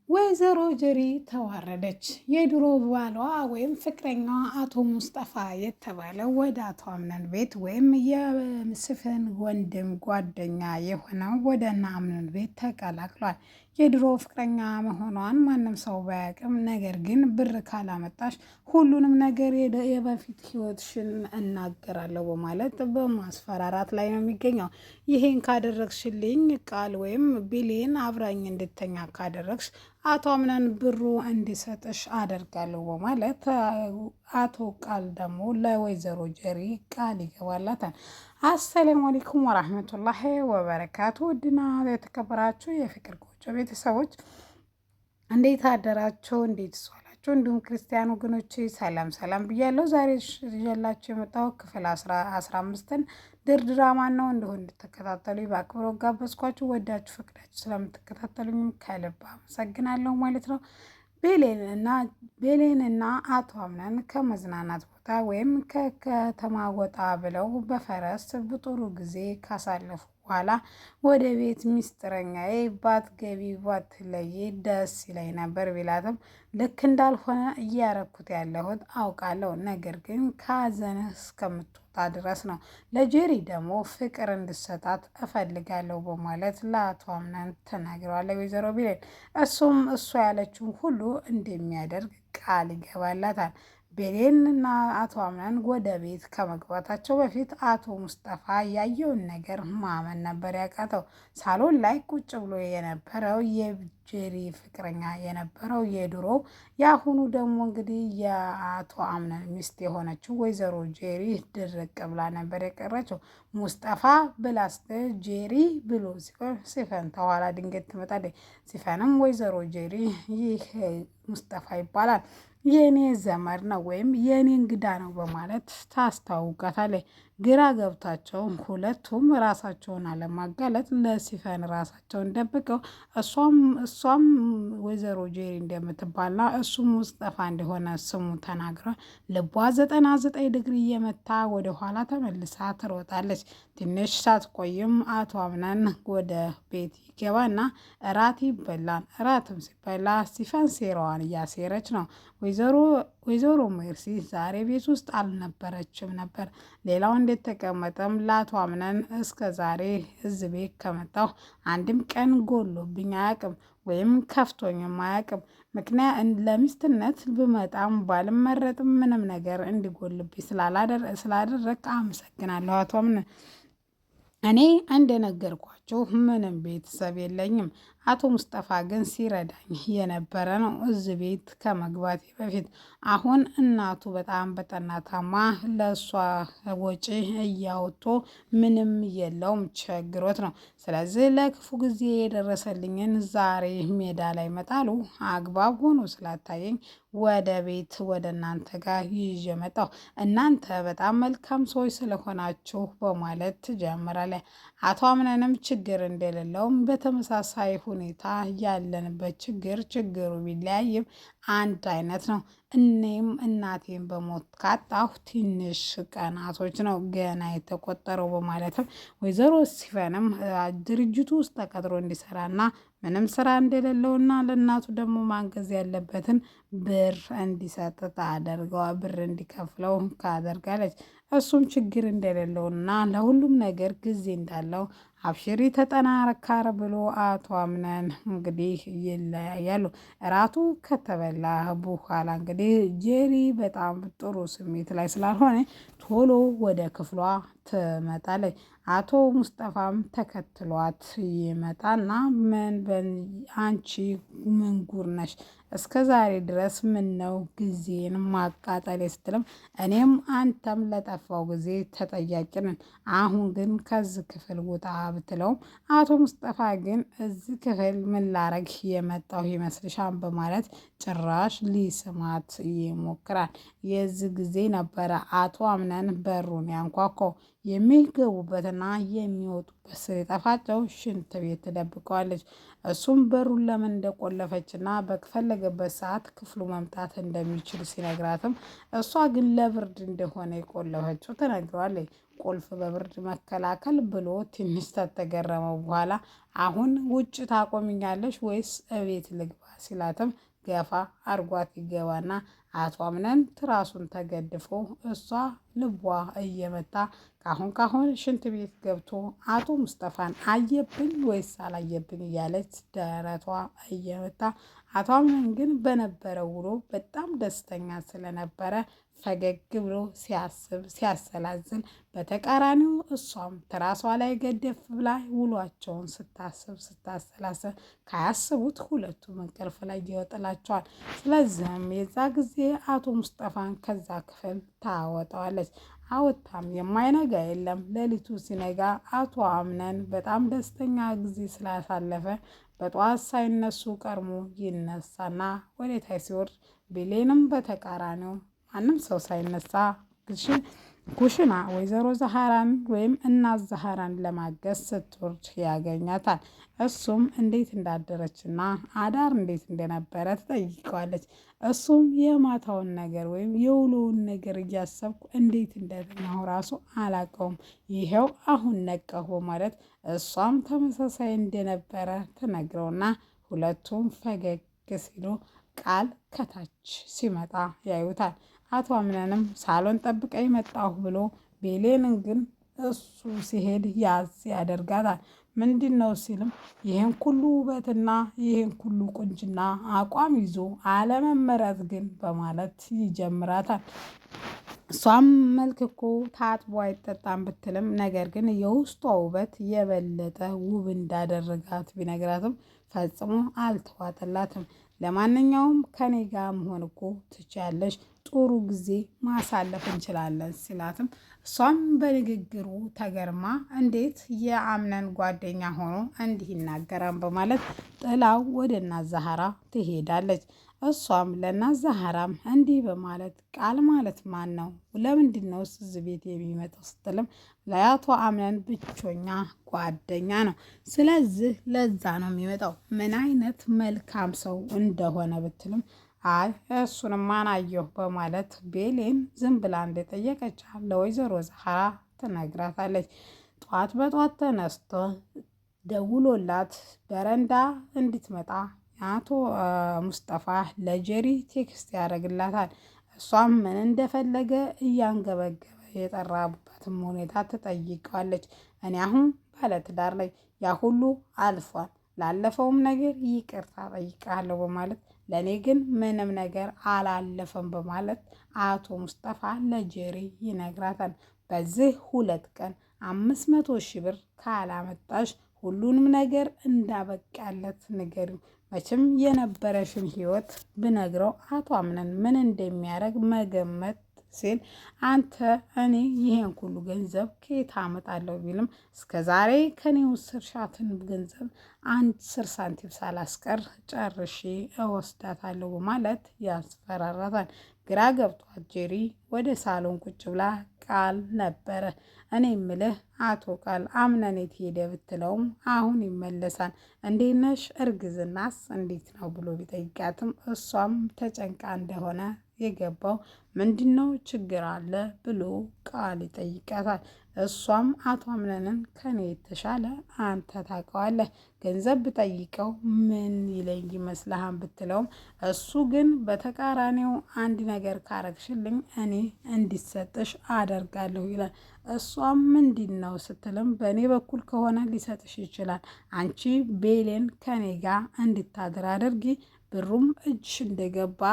ወይዘሮ ጀሪ ተዋረደች። የድሮ ባሏ ወይም ፍቅረኛዋ አቶ ሙስጠፋ የተባለው ወደ አቶ አምነን ቤት ወይም የምስፍን ወንድም ጓደኛ የሆነው ወደ እነ አምነን ቤት ተቀላቅሏል። የድሮ ፍቅረኛ መሆኗን ማንም ሰው ባያውቅም፣ ነገር ግን ብር ካላመጣሽ ሁሉንም ነገር የበፊት ህይወትሽን እናገራለሁ በማለት በማስፈራራት ላይ ነው የሚገኘው። ይሄን ካደረግሽልኝ ቃል ወይም ቢሌን አብራኝ እንድተኛ ካደረግሽ አቶ አምነን ብሩ እንዲሰጥሽ አደርጋለሁ በማለት አቶ ቃል ደግሞ ለወይዘሮ ጀሪ ቃል ይገባላታል። አሰላሙ አለይኩም ወራህመቱላሂ ወበረካቱ። ውድና የተከበራችሁ የፍቅር ጎጆ ቤተሰቦች እንዴት አደራችሁ? እንዴት ዋላችሁ? እንዲሁም ክርስቲያን ወገኖቼ ሰላም ሰላም ብያለሁ። ዛሬ ይዤላችሁ የመጣው ክፍል 15ን ድራማን ነው። እንዲሁ እንድትከታተሉ በአክብሮት ጋበዝኳችሁ። ወዳችሁ ፈቅዳችሁ ስለምትከታተሉኝ ከልብ አመሰግናለሁ ማለት ነው። ቤሌንና አቶ አምነን ከመዝናናት ቦታ ወይም ከከተማ ወጣ ብለው በፈረስ ጥሩ ጊዜ ካሳለፉ በኋላ ወደ ቤት ሚስጥረኛዬ ባትገቢ ባትለይ ደስ ይለኝ ነበር ቢላትም ልክ እንዳልሆነ እያረኩት ያለሁት አውቃለሁ፣ ነገር ግን ከሀዘንህ እስከምትወጣ ድረስ ነው። ለጄሪ ደግሞ ፍቅር እንድሰጣት እፈልጋለሁ በማለት ለአቶ አምነን ተናግረዋለች ወይዘሮ ቢሌን። እሱም እሷ ያለችውን ሁሉ እንደሚያደርግ ቃል ይገባላታል። ቤሌንና አቶ አምነን ወደ ቤት ከመግባታቸው በፊት አቶ ሙስጠፋ ያየውን ነገር ማመን ነበር ያቃተው። ሳሎን ላይ ቁጭ ብሎ የነበረው የጄሪ ፍቅረኛ የነበረው የድሮ የአሁኑ ደግሞ እንግዲህ የአቶ አምነን ሚስት የሆነችው ወይዘሮ ጄሪ ድርቅ ብላ ነበር የቀረችው። ሙስጠፋ ብላስ ጄሪ ብሎ ሲፈን ተኋላ ድንገት ትመጣለች። ሲፈንም ወይዘሮ ጄሪ ይህ ሙስጠፋ ይባላል የኔ ዘመድ ነው ወይም የኔ እንግዳ ነው በማለት ታስታውቃታለች። ግራ ገብታቸው ሁለቱም ራሳቸውን አለማጋለጥ ለሲፈን ራሳቸውን ደብቀው እሷም ወይዘሮ ጄሪ እንደምትባልና እሱም ሙስጠፋ እንደሆነ ስሙ ተናግረው ልቧ 99 ዲግሪ እየመታ ወደኋላ ተመልሳ ትሮጣለች። ትንሽ ሳትቆይም አቶ አምነን ወደ ቤት ይገባና እራት ይበላል። እራትም ሲበላ ሲፈን ሴራዋን እያሴረች ነው። ወይዘሮ ሜርሲ ዛሬ ቤት ውስጥ አልነበረችም ነበር። ሌላው እንዴት ተቀመጠም ለአቶ አምነን እስከ ዛሬ እዚህ ቤት ከመጣሁ አንድም ቀን ጎሎብኝ አያውቅም ወይም ከፍቶኝም አያውቅም። ምክንያት ለሚስትነት ብመጣም ባልመረጥም ምንም ነገር እንዲጎልብኝ ስላደረግ አመሰግናለሁ አቶ አምነን። እኔ እንደነገርኳችሁ ምንም ቤተሰብ የለኝም። አቶ ሙስጠፋ ግን ሲረዳኝ የነበረ ነው እዚህ ቤት ከመግባቴ በፊት። አሁን እናቱ በጣም በጠናታማ ለእሷ ወጪ እያወጡ ምንም የለውም ቸግሮት ነው። ስለዚህ ለክፉ ጊዜ የደረሰልኝን ዛሬ ሜዳ ላይ መጣሉ አግባብ ሆኖ ስላታየኝ ወደ ቤት ወደ እናንተ ጋር ይዤ መጣሁ። እናንተ በጣም መልካም ሰዎች ስለሆናችሁ በማለት ትጀምራለች። አቶ አምነንም ችግር እንደሌለውም በተመሳሳይ ሁኔታ ያለንበት ችግሩ ቢለያይም አንድ አይነት ነው። እኔም እናቴን በሞት ካጣሁ ትንሽ ቀናቶች ነው ገና የተቆጠረው በማለትም ወይዘሮ ሲፈንም ድርጅቱ ውስጥ ተቀጥሮ እንዲሰራና ምንም ስራ እንደሌለውና ለእናቱ ደግሞ ማገዝ ያለበትን ብር እንዲሰጥ ታደርገዋል። ብር እንዲከፍለው ካደርጋለች። እሱም ችግር እንደሌለውና ለሁሉም ነገር ጊዜ እንዳለው አብሽሪ ተጠናከር ብሎ አቶ አምነን እንግዲህ ይለያያሉ። እራቱ ከተበላ በኋላ እንግዲህ ጄሪ በጣም ጥሩ ስሜት ላይ ስላልሆነ ቶሎ ወደ ክፍሏ ትመጣለች። አቶ ሙስጠፋም ተከትሏት ይመጣና አንቺ ምን ጉር ነሽ? እስከ ዛሬ ድረስ ምን ነው ጊዜን ማቃጠል ስትልም እኔም አንተም ለጠፋው ጊዜ ተጠያቂ ነን። አሁን ግን ከዚህ ክፍል ውጣ ብትለውም አቶ ሙስጠፋ ግን እዚህ ክፍል ምን ላረግ የመጣሁ ይመስልሻል? በማለት ጭራሽ ሊስማት ይሞክራል። የዚህ ጊዜ ነበረ አቶ አምነን በሩን ያንኳኳው። የሚገቡበትና የሚወጡበት ስለጠፋቸው ሽንት ቤት ትደብቀዋለች። እሱም በሩን ለምን እንደቆለፈችና በፈለገበት ሰዓት ክፍሉ መምጣት እንደሚችል ሲነግራትም እሷ ግን ለብርድ እንደሆነ የቆለፈችው ትነግረዋለች። ቁልፍ በብርድ መከላከል ብሎ ትንሽ ተገረመው በኋላ አሁን ውጭ ታቆሚኛለሽ ወይስ እቤት ልግባ ሲላትም ገፋ አርጓት ይገባና አቶ አምነን ትራሱን ተገድፎ እሷ ልቧ እየመታ ካሁን ሽንት ቤት ገብቶ አቶ ሙስጠፋን አየብኝ ወይስ አላየብኝ እያለች ደረቷ እየመታ አቶ አምነን ግን በነበረው ውሎ በጣም ደስተኛ ስለነበረ ፈገግ ብሎ ሲያስብ ሲያሰላዝል፣ በተቃራኒው እሷም ትራሷ ላይ ገደፍ ብላ ውሏቸውን ስታሰላስል ካያስቡት ሁለቱም እንቅልፍ ላይ ይወጥላቸዋል። ስለዚህም የዛ ጊዜ አቶ ሙስጠፋን ከዛ ክፍል ታወጣዋለች። አወጣም የማይነጋ የለም። ሌሊቱ ሲነጋ አቶ አምነን በጣም ደስተኛ ጊዜ ስላሳለፈ በጠዋት ሳይነሱ ቀድሞ ይነሳና ወደ ታች ሲወርድ ብሌንም በተቃራኒው ማንም ሰው ሳይነሳ ኩሽና ወይዘሮ ዛህራን ወይም እናት ዛህራን ለማገዝ ስትወርድ ያገኛታል። እሱም እንዴት እንዳደረችና አዳር እንዴት እንደነበረ ትጠይቀዋለች። እሱም የማታውን ነገር ወይም የውሎውን ነገር እያሰብኩ እንዴት እንደተኛሁ ራሱ አላውቀውም፣ ይሄው አሁን ነቃሁ ማለት እሷም ተመሳሳይ እንደነበረ ትነግረውና ሁለቱም ፈገግ ሲሉ ቃል ከታች ሲመጣ ያዩታል። አቶ አምነንም ሳሎን ጠብቀኝ መጣሁ ብሎ ቤሌንን ግን እሱ ሲሄድ ያዝ ያደርጋታል። ምንድን ነው ሲልም ይህን ሁሉ ውበትና ይህን ሁሉ ቁንጅና አቋም ይዞ አለመመረት ግን በማለት ይጀምራታል። እሷም መልክ እኮ ታጥቦ አይጠጣም ብትልም ነገር ግን የውስጧ ውበት የበለጠ ውብ እንዳደረጋት ቢነግራትም ፈጽሞ አልተዋጠላትም። ለማንኛውም ከኔ ጋር መሆን እኮ ትችያለሽ፣ ጥሩ ጊዜ ማሳለፍ እንችላለን ሲላትም እሷም በንግግሩ ተገርማ እንዴት የአምነን ጓደኛ ሆኖ እንዲህ ይናገራል በማለት ጥላው ወደ እናት ዛህራ ትሄዳለች። እሷም ለእናት ዛህራም እንዲህ በማለት ቃል ማለት ማን ነው? ለምንድን ነው እዚህ ቤት የሚመጣው ስትልም ለአቶ አምነን ብቸኛ ጓደኛ ነው። ስለዚህ ለዛ ነው የሚመጣው። ምን አይነት መልካም ሰው እንደሆነ ብትልም አይ እሱንም አናየሁ በማለት ቤሌን ዝም ብላ እንደጠየቀች ለወይዘሮ ዛህራ ትነግራታለች። ጧት በጧት ተነስቶ ደውሎላት በረንዳ እንድትመጣ አቶ ሙስጠፋ ለጀሪ ቴክስት ያደርግላታል። እሷም ምን እንደፈለገ እያንገበገበ የጠራበትም ሁኔታ ትጠይቀዋለች። እኔ አሁን ባለትዳር ላይ ያ ሁሉ አልፏል፣ ላለፈውም ነገር ይቅርታ ጠይቃለሁ በማለት ለእኔ ግን ምንም ነገር አላለፈም በማለት አቶ ሙስጠፋ ለጀሪ ይነግራታል። በዚህ 2 ቀን 500,000 ብር ካላመጣሽ ሁሉንም ነገር እንዳበቃለት ንገሪው። መቼም የነበረሽን ህይወት ብነግረው አቶ አምነን ምን እንደሚያደርግ መገመት ሲል አንተ እኔ ይሄን ሁሉ ገንዘብ ከየት አመጣለሁ ቢልም እስከ ዛሬ ከኔ ወሰድሻትን ገንዘብ 10 ሳንቲም ሳላስቀር ጨርሼ እወስዳታለሁ በማለት ያስፈራራታል። ግራ ገብቷት ጀሪ ወደ ሳሎን ቁጭ ብላ ቃል ነበረ እኔ ምልህ አቶ ቃል አምነን የት ሄደ ብትለውም አሁን ይመለሳል፣ እንዴት ነሽ እርግዝናስ እንዴት ነው ብሎ ቢጠይቃትም እሷም ተጨንቃ እንደሆነ የገባው ምንድነው ችግር አለ ብሎ ቃል ይጠይቃታል። እሷም አቶ አምነንን ከኔ የተሻለ አንተ ታውቀዋለህ፣ ገንዘብ ብጠይቀው ምን ይለኝ ይመስልሃል ብትለውም እሱ ግን በተቃራኒው አንድ ነገር ካረግሽልኝ እኔ እንዲሰጥሽ አደርጋለሁ ይላል። እሷም ምንድን ነው ስትልም በእኔ በኩል ከሆነ ሊሰጥሽ ይችላል፣ አንቺ ቤሌን ከኔ ጋር እንድታድር አድርጊ፣ ብሩም እጅሽ እንደገባ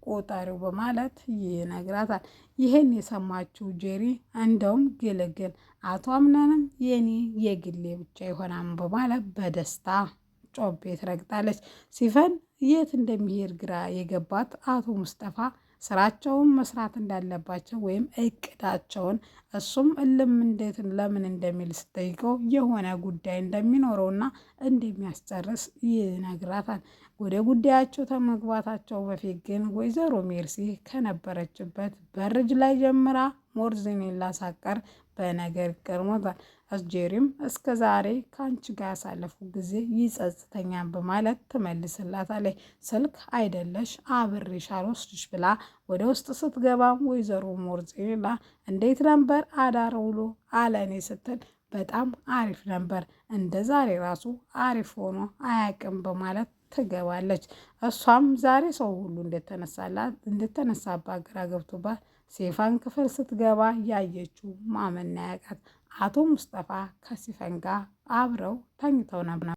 ቆጣሪው በማለት ይነግራታል። ይህን የሰማችው ጄሪ እንደውም ግልግል አቶ አምነንም የኔ የግሌ ብቻ ይሆናል በማለት በደስታ ጮቤ ትረግጣለች። ሲፈን የት እንደሚሄድ ግራ የገባት አቶ ሙስጠፋ ስራቸውን መስራት እንዳለባቸው ወይም እቅዳቸውን እሱም እልም እንዴት ለምን እንደሚል ስጠይቀው የሆነ ጉዳይ እንደሚኖረውና እንደሚያስጨርስ ይነግራታል። ወደ ጉዳያቸው ከመግባታቸው በፊት ግን ወይዘሮ ሜርሲ ከነበረችበት በርጅ ላይ ጀምራ ሞርዚኔላ ሳቀር በነገር ገርሞታል። አስጄሪም እስከ ዛሬ ከአንቺ ጋር ያሳለፉ ጊዜ ይጸጽተኛል በማለት ትመልስላታለች። ስልክ አይደለሽ አብሬሽ አልወስድሽ ብላ ወደ ውስጥ ስትገባም ወይዘሮ ሞርዚኔላ እንዴት ነበር አዳር ውሎ አለኔ ስትል በጣም አሪፍ ነበር፣ እንደ ዛሬ ራሱ አሪፍ ሆኖ አያውቅም በማለት ትገባለች። እሷም ዛሬ ሰው ሁሉ እንደተነሳባት ግራ ገብቶባት ሴፋን ክፍል ስትገባ ያየችው ማመን ያቃት። አቶ ሙስጠፋ ከሲፈን ጋር አብረው ተኝተው ነበር።